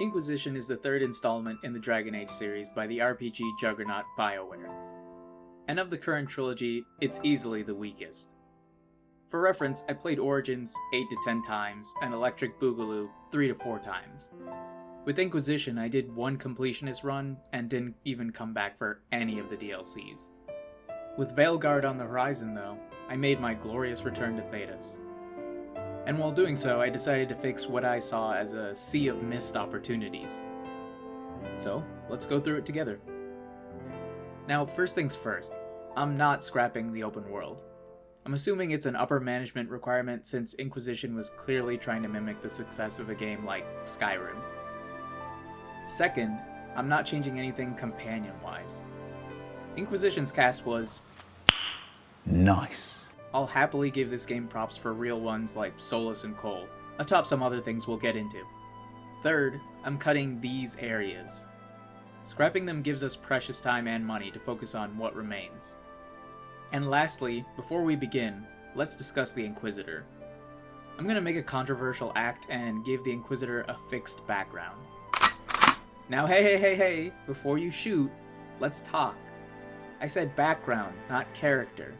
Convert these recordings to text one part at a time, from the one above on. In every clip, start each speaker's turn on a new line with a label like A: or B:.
A: Inquisition is the third installment in the Dragon Age series by the RPG juggernaut BioWare. And of the current trilogy, it's easily the weakest. For reference, I played Origins 8 to 10 times, and Electric Boogaloo 3 to 4 times. With Inquisition, I did one completionist run, and didn't even come back for any of the DLCs. With Veilguard on the horizon though, I made my glorious return to Thedas. And while doing so, I decided to fix what I saw as a sea of missed opportunities. So, let's go through it together. Now, first things first, I'm not scrapping the open world. I'm assuming it's an upper management requirement since Inquisition was clearly trying to mimic the success of a game like Skyrim. Second, I'm not changing anything companion-wise. Inquisition's cast was
B: nice.
A: I'll happily give this game props for real ones like Solus and Cole, atop some other things we'll get into. Third, I'm cutting these areas. Scrapping them gives us precious time and money to focus on what remains. And lastly, before we begin, let's discuss the Inquisitor. I'm gonna make a controversial act and give the Inquisitor a fixed background. Now hey, before you shoot, let's talk. I said background, not character.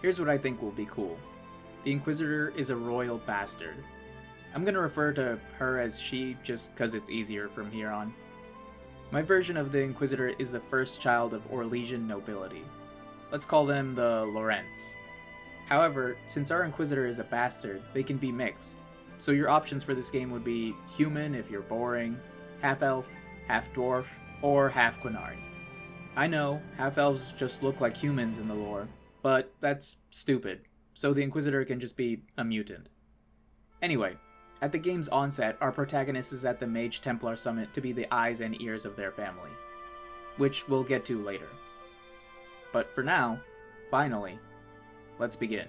A: Here's what I think will be cool. The Inquisitor is a royal bastard. I'm gonna refer to her as she just cause it's easier from here on. My version of the Inquisitor is the first child of Orlesian nobility. Let's call them the Lorentz. However, since our Inquisitor is a bastard, they can be mixed. So your options for this game would be human if you're boring, half-elf, half-dwarf, or half-Quinari. I know, half-elves just look like humans in the lore, but that's stupid, so the Inquisitor can just be a mutant. Anyway, at the game's onset, our protagonist is at the Mage Templar Summit to be the eyes and ears of their family, which we'll get to later. But for now, finally, let's begin.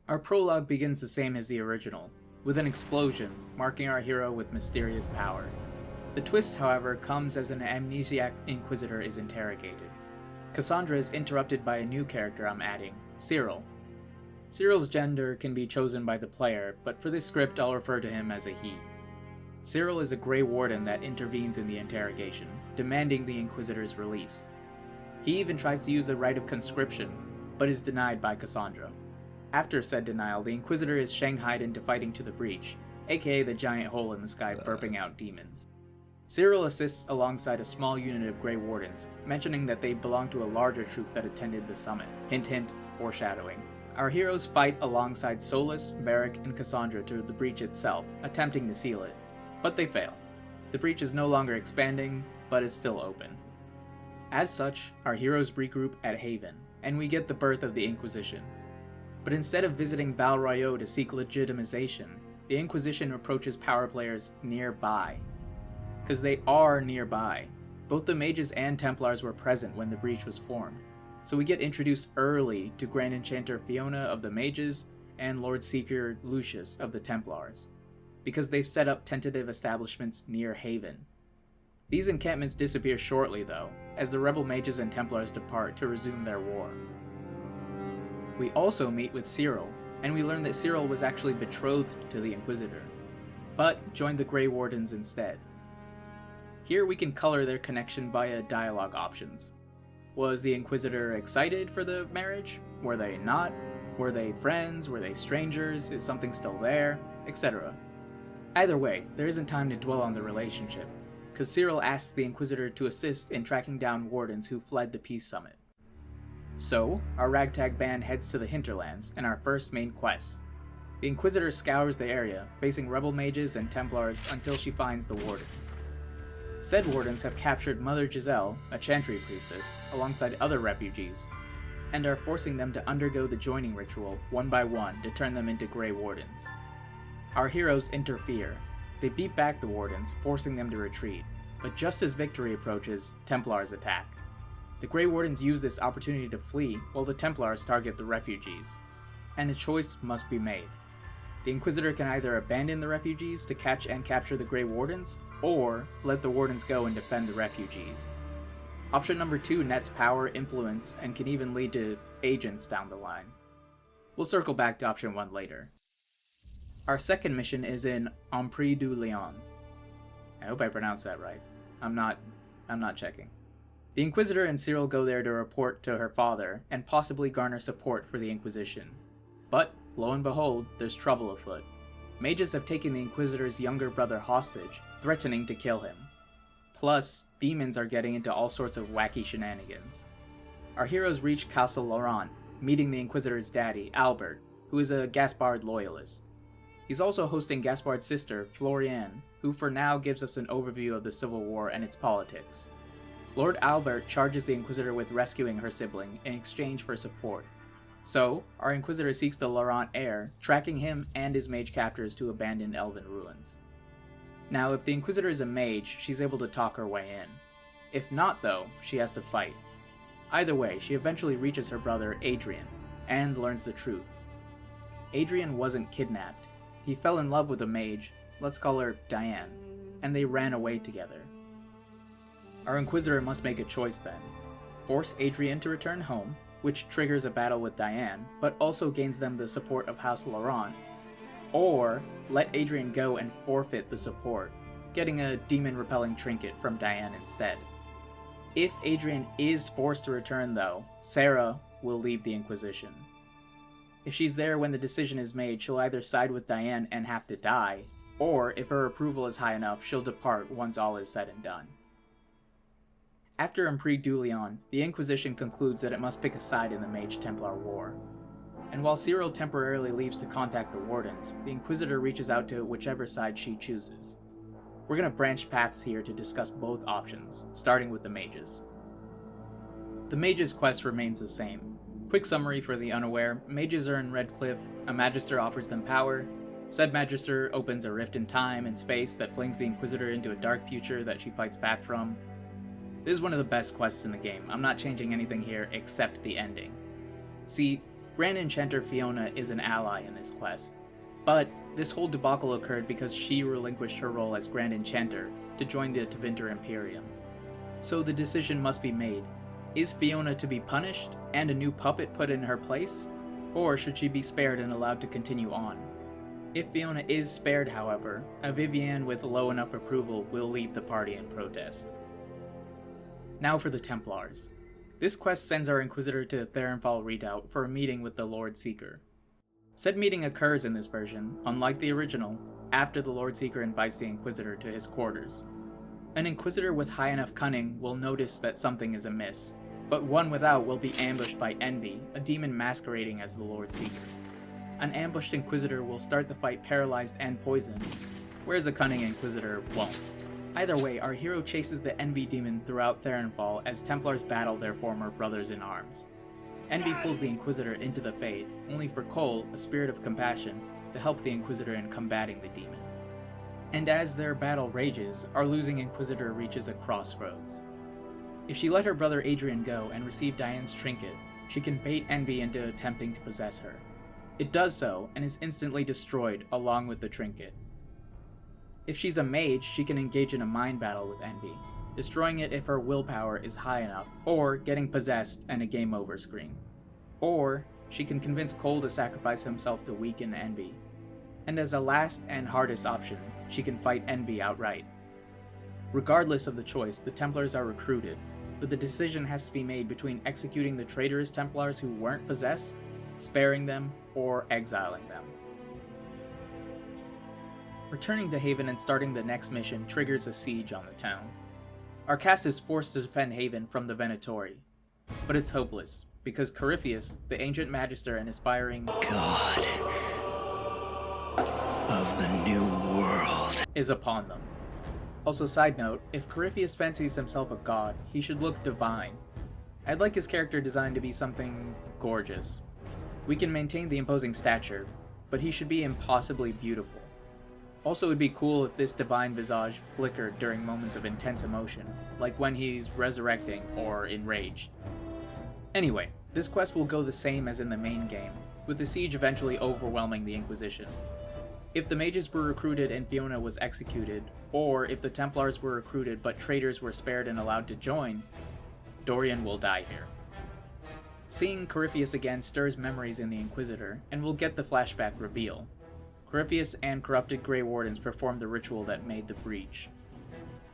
A: Our prologue begins the same as the original, with an explosion marking our hero with mysterious power. The twist, however, comes as an amnesiac Inquisitor is interrogated. Cassandra is interrupted by a new character I'm adding, Cyril. Cyril's gender can be chosen by the player, but for this script I'll refer to him as a he. Cyril is a Grey Warden that intervenes in the interrogation, demanding the Inquisitor's release. He even tries to use the rite of conscription, but is denied by Cassandra. After said denial, the Inquisitor is shanghaied into fighting to the breach, aka the giant hole in the sky burping out demons. Cyril assists alongside a small unit of Grey Wardens, mentioning that they belong to a larger troop that attended the summit. Hint hint, foreshadowing. Our heroes fight alongside Solus, Barrick, and Cassandra to the breach itself, attempting to seal it. But they fail. The breach is no longer expanding, but is still open. As such, our heroes regroup at Haven, and we get the birth of the Inquisition. But instead of visiting Val Royeaux to seek legitimization, the Inquisition approaches power players nearby. Because they are nearby. Both the mages and Templars were present when the breach was formed, so we get introduced early to Grand Enchanter Fiona of the Mages and Lord Seeker Lucius of the Templars, because they've set up tentative establishments near Haven. These encampments disappear shortly though, as the rebel mages and Templars depart to resume their war. We also meet with Cyril, and we learn that Cyril was actually betrothed to the Inquisitor, but joined the Grey Wardens instead. Here we can color their connection via dialogue options. Was the Inquisitor excited for the marriage? Were they not? Were they friends? Were they strangers? Is something still there? Etc. Either way, there isn't time to dwell on the relationship, because Cyril asks the Inquisitor to assist in tracking down Wardens who fled the Peace Summit. So, our ragtag band heads to the Hinterlands in our first main quest. The Inquisitor scours the area, facing rebel mages and Templars until she finds the Wardens. Said Wardens have captured Mother Giselle, a Chantry priestess, alongside other refugees, and are forcing them to undergo the joining ritual one by one to turn them into Grey Wardens. Our heroes interfere. They beat back the Wardens, forcing them to retreat, but just as victory approaches, Templars attack. The Grey Wardens use this opportunity to flee, while the Templars target the refugees, and a choice must be made. The Inquisitor can either abandon the refugees to catch and capture the Grey Wardens, or let the Wardens go and defend the refugees. Option number 2 nets power, influence, and can even lead to agents down the line. We'll circle back to option 1 later. Our second mission is in Ampry du Lion, I hope I pronounced that right. I'm not checking. The Inquisitor and Cyril go there to report to her father and possibly garner support for the Inquisition. But, lo and behold, there's trouble afoot. Mages have taken the Inquisitor's younger brother hostage, threatening to kill him. Plus, demons are getting into all sorts of wacky shenanigans. Our heroes reach Castle Laurent, meeting the Inquisitor's daddy, Albert, who is a Gaspard loyalist. He's also hosting Gaspard's sister, Floriane, who for now gives us an overview of the Civil War and its politics. Lord Albert charges the Inquisitor with rescuing her sibling in exchange for support. So, our Inquisitor seeks the Laurent heir, tracking him and his mage captors to abandoned elven ruins. Now, if the Inquisitor is a mage, she's able to talk her way in. If not, though, she has to fight. Either way, she eventually reaches her brother, Adrian, and learns the truth. Adrian wasn't kidnapped. He fell in love with a mage, let's call her Diane, and they ran away together. Our Inquisitor must make a choice then. Force Adrian to return home, which triggers a battle with Diane, but also gains them the support of House Laurent, or let Adrian go and forfeit the support, getting a demon-repelling trinket from Diane instead. If Adrian is forced to return though, Sarah will leave the Inquisition. If she's there when the decision is made, she'll either side with Diane and have to die, or if her approval is high enough, she'll depart once all is said and done. After Impri Dulion, the Inquisition concludes that it must pick a side in the Mage-Templar War. And while Cyril temporarily leaves to contact the Wardens, the Inquisitor reaches out to whichever side she chooses. We're going to branch paths here to discuss both options, starting with the Mages. The Mages' quest remains the same. Quick summary for the unaware: Mages are in Redcliffe, a Magister offers them power, said Magister opens a rift in time and space that flings the Inquisitor into a dark future that she fights back from. This is one of the best quests in the game. I'm not changing anything here except the ending. See, Grand Enchanter Fiona is an ally in this quest, but this whole debacle occurred because she relinquished her role as Grand Enchanter to join the Tevinter Imperium. So the decision must be made. Is Fiona to be punished and a new puppet put in her place? Or should she be spared and allowed to continue on? If Fiona is spared, however, a Vivienne with low enough approval will leave the party in protest. Now for the Templars. This quest sends our Inquisitor to Therenfall Redoubt for a meeting with the Lord Seeker. Said meeting occurs in this version, unlike the original, after the Lord Seeker invites the Inquisitor to his quarters. An Inquisitor with high enough cunning will notice that something is amiss, but one without will be ambushed by Envy, a demon masquerading as the Lord Seeker. An ambushed Inquisitor will start the fight paralyzed and poisoned, whereas a cunning Inquisitor won't. Either way, our hero chases the Envy demon throughout Therenfall as Templars battle their former brothers in arms. Envy pulls the Inquisitor into the Fade, only for Cole, a spirit of compassion, to help the Inquisitor in combating the demon. And as their battle rages, our losing Inquisitor reaches a crossroads. If she let her brother Adrian go and receive Diane's trinket, she can bait Envy into attempting to possess her. It does so, and is instantly destroyed along with the trinket. If she's a mage, she can engage in a mind battle with Envy, destroying it if her willpower is high enough, or getting possessed and a game over screen. Or, she can convince Cole to sacrifice himself to weaken Envy. And as a last and hardest option, she can fight Envy outright. Regardless of the choice, the Templars are recruited, but the decision has to be made between executing the traitorous Templars who weren't possessed, sparing them, or exiling them. Returning to Haven and starting the next mission triggers a siege on the town. Our cast is forced to defend Haven from the Venatori, but it's hopeless, because Corypheus, the ancient magister and aspiring
B: God of the New World,
A: is upon them. Also, side note, if Corypheus fancies himself a god, he should look divine. I'd like his character design to be something gorgeous. We can maintain the imposing stature, but he should be impossibly beautiful. Also, it'd be cool if this divine visage flickered during moments of intense emotion, like when he's resurrecting or enraged. Anyway, this quest will go the same as in the main game, with the siege eventually overwhelming the Inquisition. If the mages were recruited and Fiona was executed, or if the Templars were recruited but traitors were spared and allowed to join, Dorian will die here. Seeing Corypheus again stirs memories in the Inquisitor, and we'll get the flashback reveal. Corypheus and corrupted Grey Wardens performed the ritual that made the breach.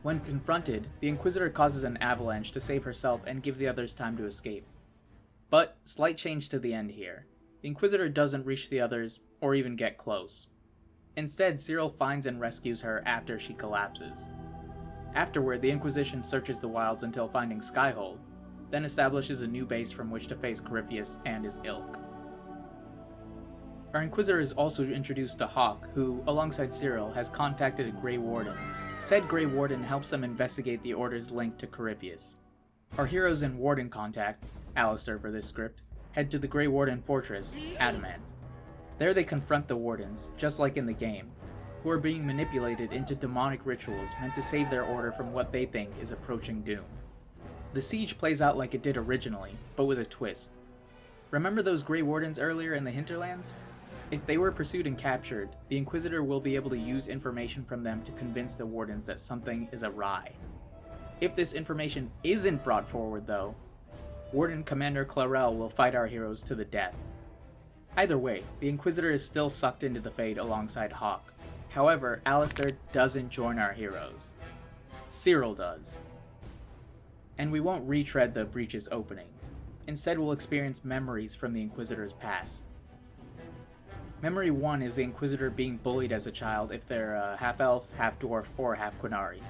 A: When confronted, the Inquisitor causes an avalanche to save herself and give the others time to escape. But, slight change to the end here. The Inquisitor doesn't reach the others, or even get close. Instead, Cyril finds and rescues her after she collapses. Afterward, the Inquisition searches the wilds until finding Skyhold, then establishes a new base from which to face Corypheus and his ilk. Our Inquisitor is also introduced to Hawk, who, alongside Cyril, has contacted a Grey Warden. Said Grey Warden helps them investigate the Order's link to Corypheus. Our heroes in Warden contact, Alistair for this script, head to the Grey Warden fortress, Adamant. There they confront the Wardens, just like in the game, who are being manipulated into demonic rituals meant to save their order from what they think is approaching doom. The siege plays out like it did originally, but with a twist. Remember those Grey Wardens earlier in the Hinterlands? If they were pursued and captured, the Inquisitor will be able to use information from them to convince the Wardens that something is awry. If this information isn't brought forward though, Warden Commander Clarel will fight our heroes to the death. Either way, the Inquisitor is still sucked into the fate alongside Hawk. However, Alistair doesn't join our heroes. Cyril does. And we won't retread the breach's opening. Instead, we'll experience memories from the Inquisitor's past. Memory 1 is the Inquisitor being bullied as a child if they're half-elf, half-dwarf, or half-Quinari.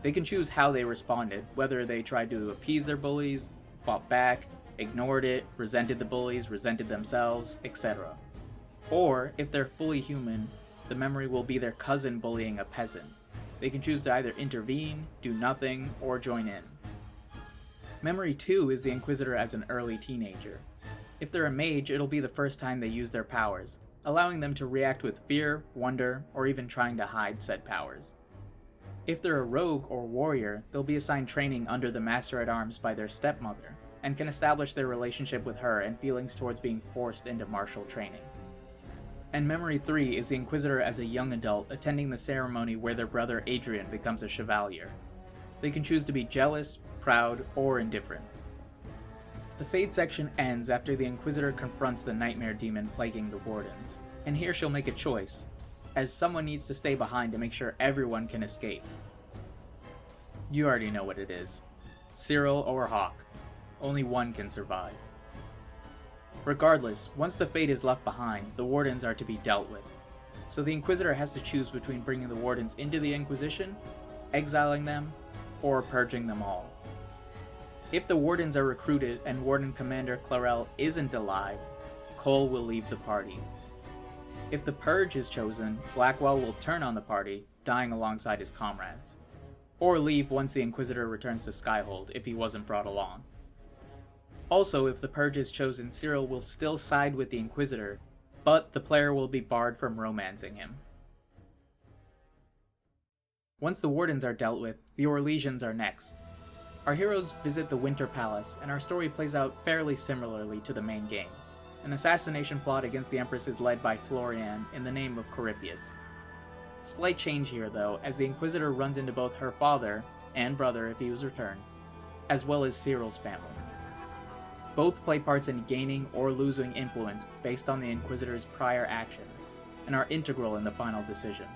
A: They can choose how they responded, whether they tried to appease their bullies, fought back, ignored it, resented the bullies, resented themselves, etc. Or, if they're fully human, the memory will be their cousin bullying a peasant. They can choose to either intervene, do nothing, or join in. Memory 2 is the Inquisitor as an early teenager. If they're a mage, it'll be the first time they use their powers, allowing them to react with fear, wonder, or even trying to hide said powers. If they're a rogue or warrior, they'll be assigned training under the Master-at-Arms by their stepmother, and can establish their relationship with her and feelings towards being forced into martial training. And Memory 3 is the Inquisitor as a young adult attending the ceremony where their brother Adrian becomes a Chevalier. They can choose to be jealous, proud, or indifferent. The Fade section ends after the Inquisitor confronts the Nightmare Demon plaguing the Wardens, and here she'll make a choice, as someone needs to stay behind to make sure everyone can escape. You already know what it is. Cyril or Hawk. Only one can survive. Regardless, once the Fade is left behind, the Wardens are to be dealt with. So the Inquisitor has to choose between bringing the Wardens into the Inquisition, exiling them, or purging them all. If the Wardens are recruited and Warden Commander Clarel isn't alive, Cole will leave the party. If the Purge is chosen, Blackwell will turn on the party, dying alongside his comrades. Or leave once the Inquisitor returns to Skyhold if he wasn't brought along. Also, if the Purge is chosen, Cyril will still side with the Inquisitor, but the player will be barred from romancing him. Once the Wardens are dealt with, the Orlesians are next. Our heroes visit the Winter Palace, and our story plays out fairly similarly to the main game. An assassination plot against the Empress is led by Florian in the name of Corypheus. Slight change here though, as the Inquisitor runs into both her father, and brother if he was returned, as well as Cyril's family. Both play parts in gaining or losing influence based on the Inquisitor's prior actions, and are integral in the final decision.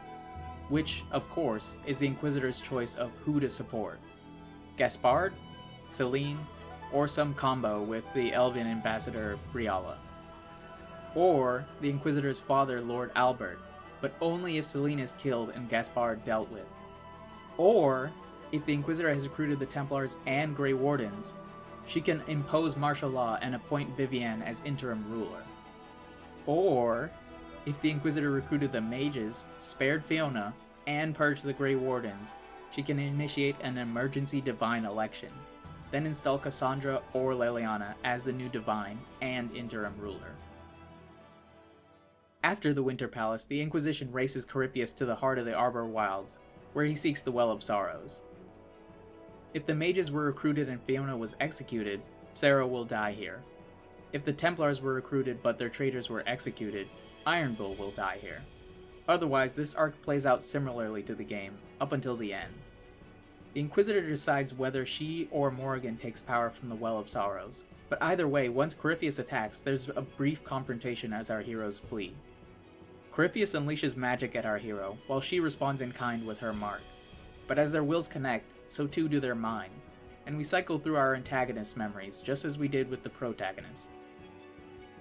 A: Which, of course, is the Inquisitor's choice of who to support. Gaspard, Celine, or some combo with the Elven ambassador Briala. Or the Inquisitor's father, Lord Albert, but only if Celine is killed and Gaspard dealt with. Or, if the Inquisitor has recruited the Templars and Grey Wardens, she can impose martial law and appoint Vivienne as interim ruler. Or, if the Inquisitor recruited the mages, spared Fiona, and purged the Grey Wardens, she can initiate an emergency divine election, then install Cassandra or Leliana as the new divine and interim ruler. After the Winter Palace, the Inquisition races Corypheus to the heart of the Arbor Wilds, where he seeks the Well of Sorrows. If the mages were recruited and Fiona was executed, Sarah will die here. If the Templars were recruited but their traitors were executed, Iron Bull will die here. Otherwise, this arc plays out similarly to the game, up until the end. The Inquisitor decides whether she or Morrigan takes power from the Well of Sorrows, but either way, once Corypheus attacks, there's a brief confrontation as our heroes flee. Corypheus unleashes magic at our hero, while she responds in kind with her mark. But as their wills connect, so too do their minds, and we cycle through our antagonist memories just as we did with the protagonist.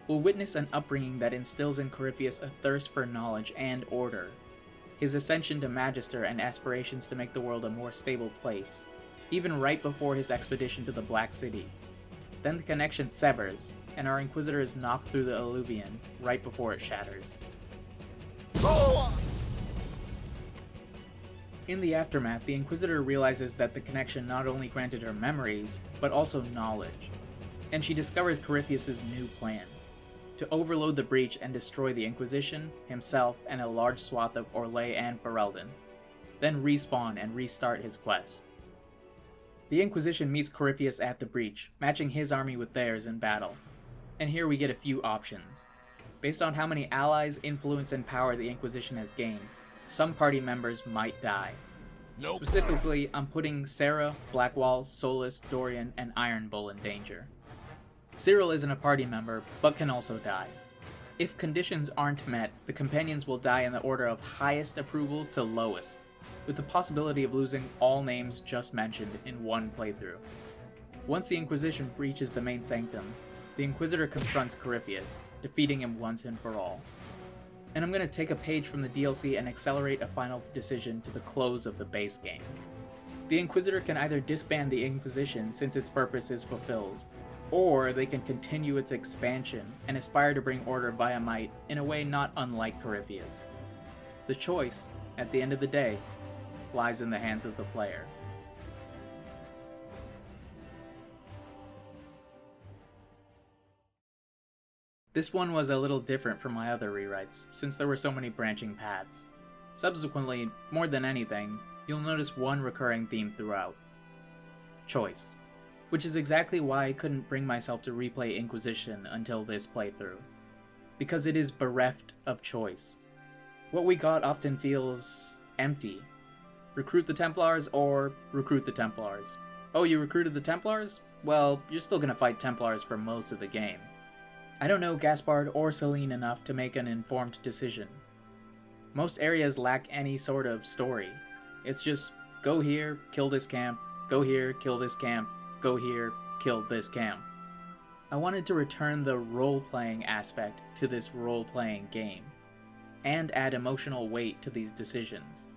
A: We'll witness an upbringing that instills in Corypheus a thirst for knowledge and order, his ascension to Magister and aspirations to make the world a more stable place, even right before his expedition to the Black City. Then the connection severs, and our Inquisitor is knocked through the Alluvion right before it shatters. In the aftermath, the Inquisitor realizes that the connection not only granted her memories, but also knowledge, and she discovers Corypheus' new plan: to overload the breach and destroy the Inquisition, himself, and a large swath of Orlais and Ferelden, then respawn and restart his quest. The Inquisition meets Corypheus at the breach, matching his army with theirs in battle, and here we get a few options. Based on how many allies, influence, and power the Inquisition has gained, some party members might die.
C: Nope.
A: Specifically, I'm putting Sarah, Blackwall, Solus, Dorian, and Iron Bull in danger. Cyril isn't a party member, but can also die. If conditions aren't met, the companions will die in the order of highest approval to lowest, with the possibility of losing all names just mentioned in one playthrough. Once the Inquisition breaches the main sanctum, the Inquisitor confronts Corypheus, defeating him once and for all. And I'm going to take a page from the DLC and accelerate a final decision to the close of the base game. The Inquisitor can either disband the Inquisition since its purpose is fulfilled, or they can continue its expansion and aspire to bring order via might in a way not unlike Corypheus. The choice, at the end of the day, lies in the hands of the player. This one was a little different from my other rewrites, since there were so many branching paths. Subsequently, more than anything, you'll notice one recurring theme throughout: choice. Which is exactly why I couldn't bring myself to replay Inquisition until this playthrough. Because it is bereft of choice. What we got often feels empty. Recruit the Templars or recruit the Templars. Oh, you recruited the Templars? Well, you're still gonna fight Templars for most of the game. I don't know Gaspard or Celine enough to make an informed decision. Most areas lack any sort of story. It's just, go here, kill this camp, go here, kill this camp, go here, kill this camp. I wanted to return the role-playing aspect to this role-playing game, and add emotional weight to these decisions.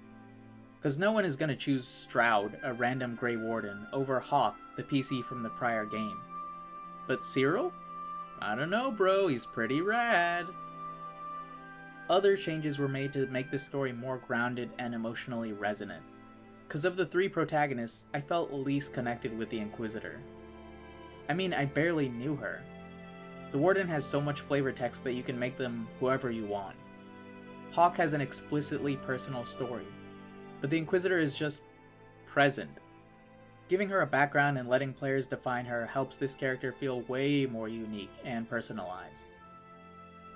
A: Because no one is going to choose Stroud, a random Grey Warden, over Hawk, the PC from the prior game. But Cyril? I don't know, bro, he's pretty rad. Other changes were made to make the story more grounded and emotionally resonant. Because of the three protagonists, I felt least connected with the Inquisitor. I mean, I barely knew her. The Warden has so much flavor text that you can make them whoever you want. Hawk has an explicitly personal story, but the Inquisitor is just present. Giving her a background and letting players define her helps this character feel way more unique and personalized.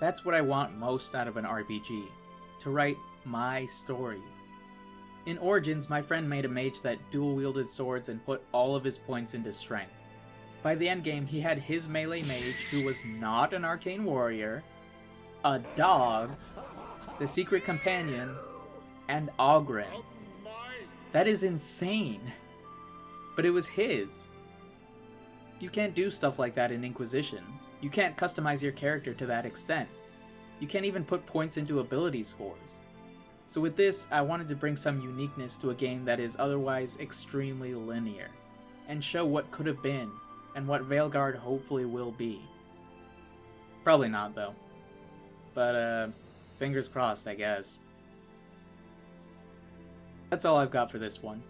A: That's what I want most out of an RPG, to write my story. In Origins, my friend made a mage that dual-wielded swords and put all of his points into strength. By the endgame, he had his melee mage, who was not an arcane warrior, a dog, the secret companion, and Oghren. That is insane! But it was his. You can't do stuff like that in Inquisition. You can't customize your character to that extent. You can't even put points into ability scores. So with this, I wanted to bring some uniqueness to a game that is otherwise extremely linear, and show what could have been, and what Veilguard hopefully will be. Probably not, though. But, fingers crossed, I guess. That's all I've got for this one.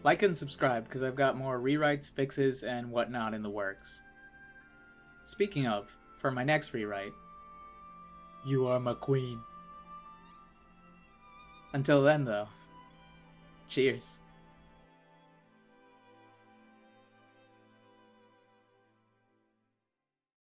A: Like and subscribe, because I've got more rewrites, fixes, and whatnot in the works. Speaking of, for my next rewrite, you are my queen. Until then, though, cheers.